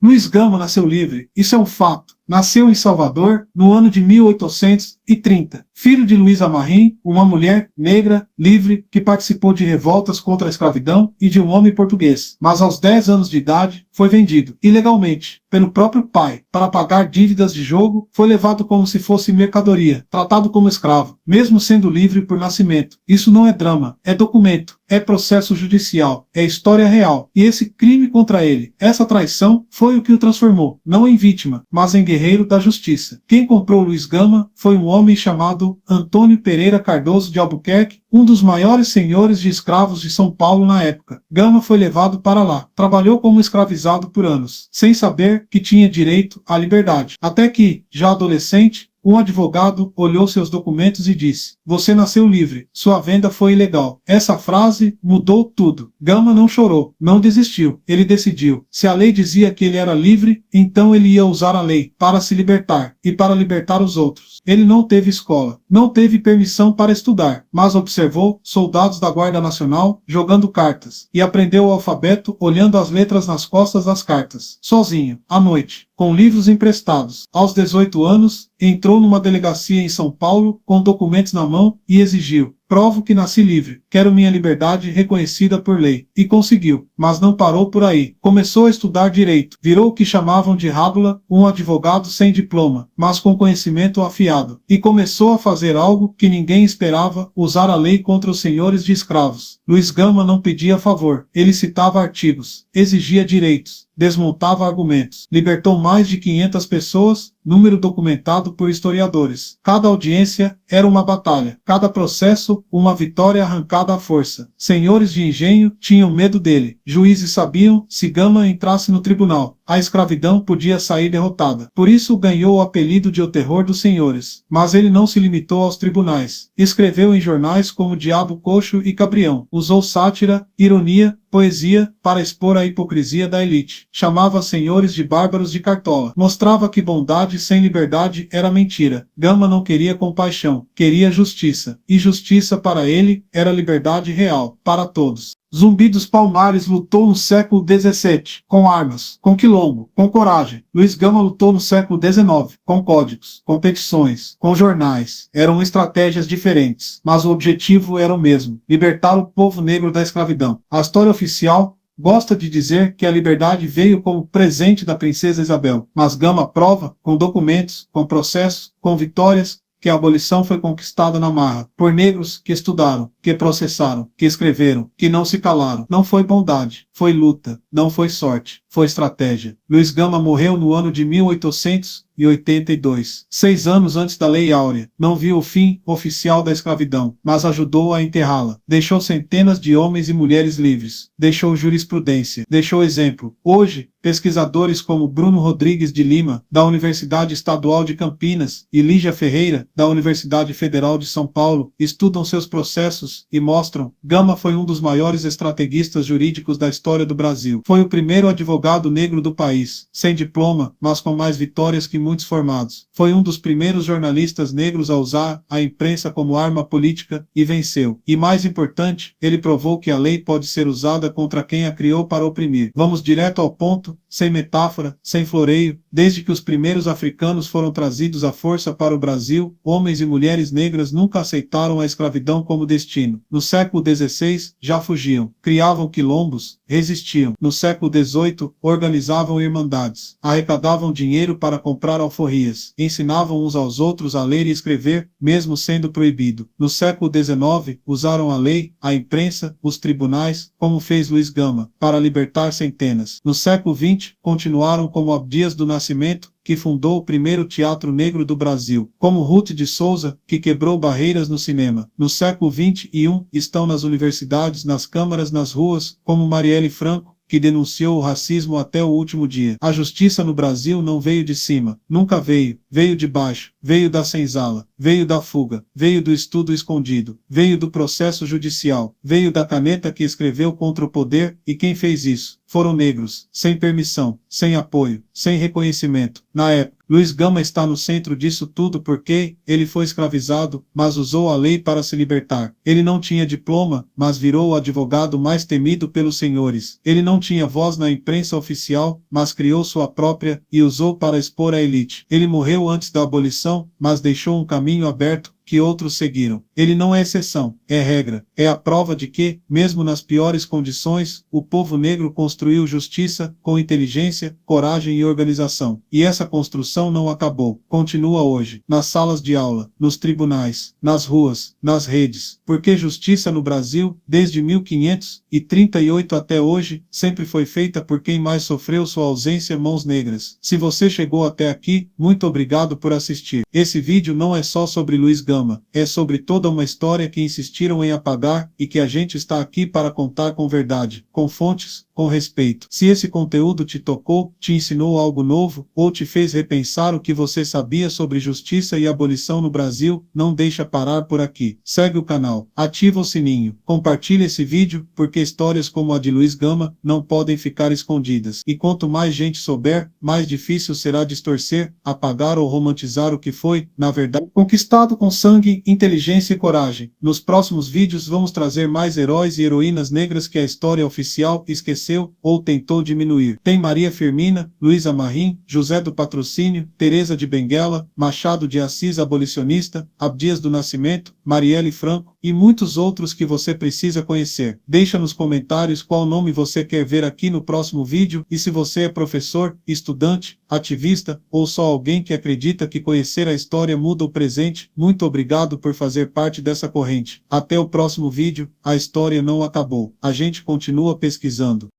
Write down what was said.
Luiz Gama nasceu livre, isso é um fato. Nasceu em Salvador, no ano de 1830. Filho de Luísa Marim, uma mulher negra, livre, que participou de revoltas contra a escravidão e de um homem português. Mas aos 10 anos de idade, foi vendido, ilegalmente, pelo próprio pai, para pagar dívidas de jogo, foi levado como se fosse mercadoria, tratado como escravo, mesmo sendo livre por nascimento. Isso não é drama, é documento, é processo judicial, é história real. E esse crime contra ele, essa traição, foi o que o transformou, não em vítima, mas em guerreiro da justiça. Quem comprou Luiz Gama foi um homem chamado Antônio Pereira Cardoso de Albuquerque, um dos maiores senhores de escravos de São Paulo na época. Gama foi levado para lá. Trabalhou como escravizado por anos, sem saber que tinha direito à liberdade. Até que, já adolescente, um advogado olhou seus documentos e disse: "Você nasceu livre, sua venda foi ilegal." Essa frase mudou tudo. Gama não chorou, não desistiu. Ele decidiu. Se a lei dizia que ele era livre, então ele ia usar a lei para se libertar e para libertar os outros. Ele não teve escola, não teve permissão para estudar, mas observou soldados da Guarda Nacional jogando cartas e aprendeu o alfabeto olhando as letras nas costas das cartas, sozinho, à noite, com livros emprestados. Aos 18 anos, entrou numa delegacia em São Paulo com documentos na mão e exigiu: "Provo que nasci livre, quero minha liberdade reconhecida por lei." E conseguiu, mas não parou por aí. Começou a estudar direito, virou o que chamavam de rábula, um advogado sem diploma, mas com conhecimento afiado. E começou a fazer algo que ninguém esperava: usar a lei contra os senhores de escravos. Luiz Gama não pedia favor, ele citava artigos, exigia direitos, desmontava argumentos, libertou mais de 500 pessoas, número documentado por historiadores. Cada audiência era uma batalha, cada processo uma vitória arrancada à força. Senhores de engenho tinham medo dele, juízes sabiam: se Gama entrasse no tribunal, a escravidão podia sair derrotada. Por isso ganhou o apelido de o terror dos senhores. Mas ele não se limitou aos tribunais. Escreveu em jornais como Diabo Coxo e Cabrião. Usou sátira, ironia, poesia, para expor a hipocrisia da elite. Chamava senhores de bárbaros de cartola. Mostrava que bondade sem liberdade era mentira. Gama não queria compaixão, queria justiça. E justiça para ele era liberdade real, para todos. Zumbi dos Palmares lutou no século XVII, com armas, com quilombo, com coragem. Luiz Gama lutou no século XIX, com códigos, com petições, com jornais. Eram estratégias diferentes, mas o objetivo era o mesmo: libertar o povo negro da escravidão. A história oficial gosta de dizer que a liberdade veio como presente da princesa Isabel, mas Gama prova, com documentos, com processos, com vitórias, que a abolição foi conquistada na marra, por negros que estudaram, que processaram, que escreveram, que não se calaram. Não foi bondade, foi luta, não foi sorte, foi estratégia. Luiz Gama morreu no ano de 1882, 6 anos antes da Lei Áurea. Não viu o fim oficial da escravidão, mas ajudou a enterrá-la. Deixou centenas de homens e mulheres livres. Deixou jurisprudência. Deixou exemplo. Hoje, pesquisadores como Bruno Rodrigues de Lima, da Universidade Estadual de Campinas, e Lígia Ferreira, da Universidade Federal de São Paulo, estudam seus processos e mostram: Gama foi um dos maiores estrategistas jurídicos da história do Brasil. Foi o primeiro advogado negro do país, sem diploma, mas com mais vitórias que muitos formados. Foi um dos primeiros jornalistas negros a usar a imprensa como arma política e venceu. E mais importante, ele provou que a lei pode ser usada contra quem a criou para oprimir. Vamos direto ao ponto, sem metáfora, sem floreio. Desde que os primeiros africanos foram trazidos à força para o Brasil, homens e mulheres negras nunca aceitaram a escravidão como destino. No século XVI, já fugiam, criavam quilombos, resistiam. No século XVIII, organizavam irmandades, arrecadavam dinheiro para comprar alforrias, ensinavam uns aos outros a ler e escrever, mesmo sendo proibido. No século XIX, usaram a lei, a imprensa, os tribunais, como fez Luiz Gama, para libertar centenas. No século XX, continuaram como Abdias do Nascimento, que fundou o primeiro teatro negro do Brasil, como Ruth de Souza, que quebrou barreiras no cinema. No século XXI, estão nas universidades, nas câmaras, nas ruas, como Marielle Franco, que denunciou o racismo até o último dia. A justiça no Brasil não veio de cima, nunca veio, veio de baixo, veio da senzala, veio da fuga, veio do estudo escondido, veio do processo judicial, veio da caneta que escreveu contra o poder, e quem fez isso? Foram negros, sem permissão, sem apoio, sem reconhecimento. Na época, Luiz Gama está no centro disso tudo porque ele foi escravizado, mas usou a lei para se libertar. Ele não tinha diploma, mas virou o advogado mais temido pelos senhores. Ele não tinha voz na imprensa oficial, mas criou sua própria e usou para expor a elite. Ele morreu antes da abolição, mas deixou um caminho aberto que outros seguiram. Ele não é exceção, é regra. É a prova de que, mesmo nas piores condições, o povo negro construiu justiça com inteligência, coragem e organização. E essa construção não acabou. Continua hoje, nas salas de aula, nos tribunais, nas ruas, nas redes. Porque justiça no Brasil, desde 1538 até hoje, sempre foi feita por quem mais sofreu sua ausência, mãos negras. Se você chegou até aqui, muito obrigado por assistir. Esse vídeo não é só sobre Luiz Gama, é sobre toda uma história que insistiram em apagar e que a gente está aqui para contar com verdade, com fontes, com respeito. Se esse conteúdo te tocou, te ensinou algo novo, ou te fez repensar o que você sabia sobre justiça e abolição no Brasil, não deixa parar por aqui. Segue o canal, ativa o sininho, compartilhe esse vídeo, porque histórias como a de Luiz Gama não podem ficar escondidas. E quanto mais gente souber, mais difícil será distorcer, apagar ou romantizar o que foi, na verdade, conquistado com sangue, inteligência e coragem. Nos próximos vídeos vamos trazer mais heróis e heroínas negras que a história oficial esqueceu ou tentou diminuir. Tem Maria Firmina, Luísa Marim, José do Patrocínio, Teresa de Benguela, Machado de Assis abolicionista, Abdias do Nascimento, Marielle Franco e muitos outros que você precisa conhecer. Deixa nos comentários qual nome você quer ver aqui no próximo vídeo e se você é professor, estudante, ativista ou só alguém que acredita que conhecer a história muda o presente, muito obrigado por fazer parte dessa corrente. Até o próximo vídeo, a história não acabou. A gente continua pesquisando.